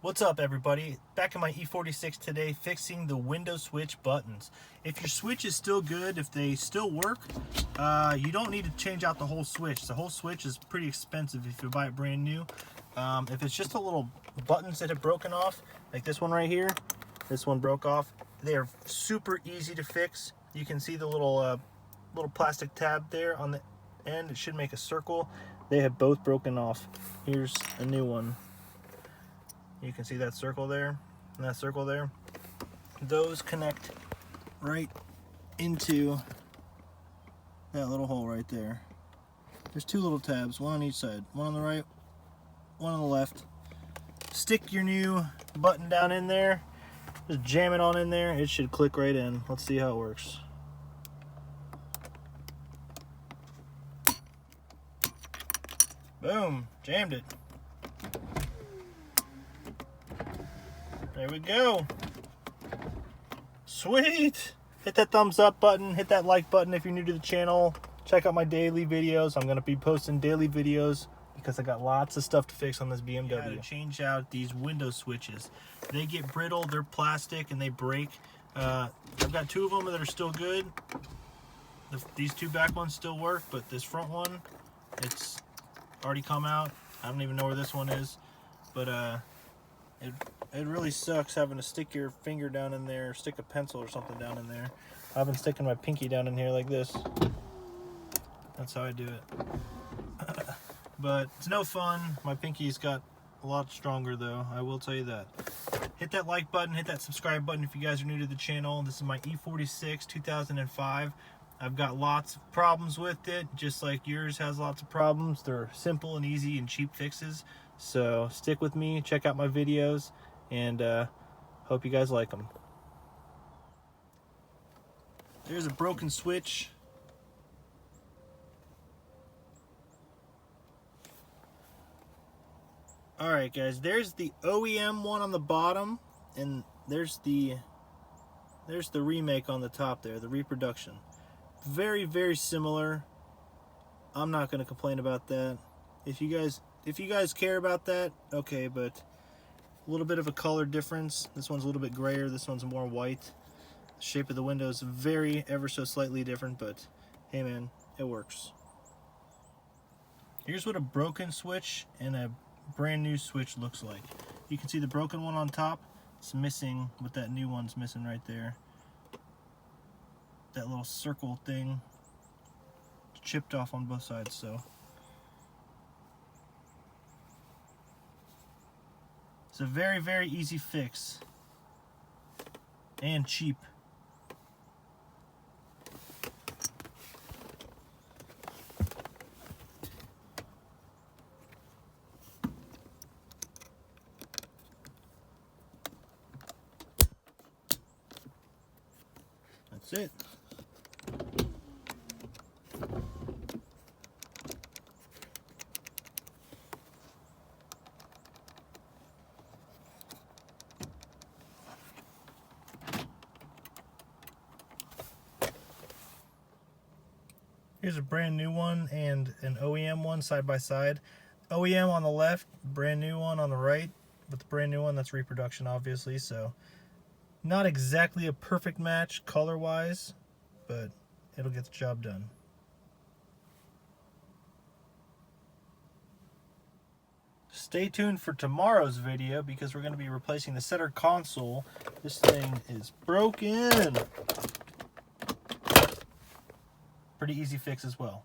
What's up, everybody? Back in my E46 today, fixing the window switch buttons. If your switch is still good, if they still work, you don't need to change out the whole switch. The whole switch is pretty expensive if you buy it brand new. If it's just a little buttons that have broken off, like this one right here, this one broke off. They are super easy to fix. You can see the little plastic tab there on the end. It should make a circle. They have both broken off. Here's a new one. You can see that circle there and that circle there. Those connect right into that little hole right there. There's two little tabs, one on each side, one on the right, one on the left. Stick your new button down in there, just jam it on in there. It should click right in. Let's see how it works. Boom, jammed it. There we go. Sweet. Hit that thumbs up button. Hit that like button if you're new to the channel. Check out my daily videos. I'm going to be posting daily videos because I got lots of stuff to fix on this BMW. I gotta change out these window switches. They get brittle. They're plastic and they break. I've got two of them that are still good. These two back ones still work, but this front one, it's already come out. I don't even know where this one is, but it really sucks having to stick your finger down in there, stick a pencil or something down in there. I've been sticking my pinky down in here like this. That's how I do it. But it's no fun. My pinky's got a lot stronger though, I will tell you that. Hit that like button, hit that subscribe button if you guys are new to the channel. This is my E46 2005. I've got lots of problems with it, just like yours has lots of problems. They're simple and easy and cheap fixes. So stick with me, check out my videos, and hope you guys like them. There's a broken switch. Alright guys, there's the OEM one on the bottom, and there's the remake on the top there, the reproduction. Very, very similar. I'm not going to complain about that. If you guys care about that, okay, but a little bit of a color difference. This one's a little bit grayer, this one's more white. The shape of the window is ever so slightly different, but hey man, it works. Here's what a broken switch and a brand new switch looks like. You can see the broken one on top. It's missing what that new one's missing right there. That little circle thing chipped off on both sides, so it's a very, very easy fix and cheap. That's it. Here's a brand new one and an OEM one side by side. OEM on the left, brand new one on the right. But the brand new one, that's reproduction obviously, so not exactly a perfect match color wise, but it'll get the job done. Stay tuned for tomorrow's video because we're going to be replacing the center console. This thing is broken. Pretty easy fix as well.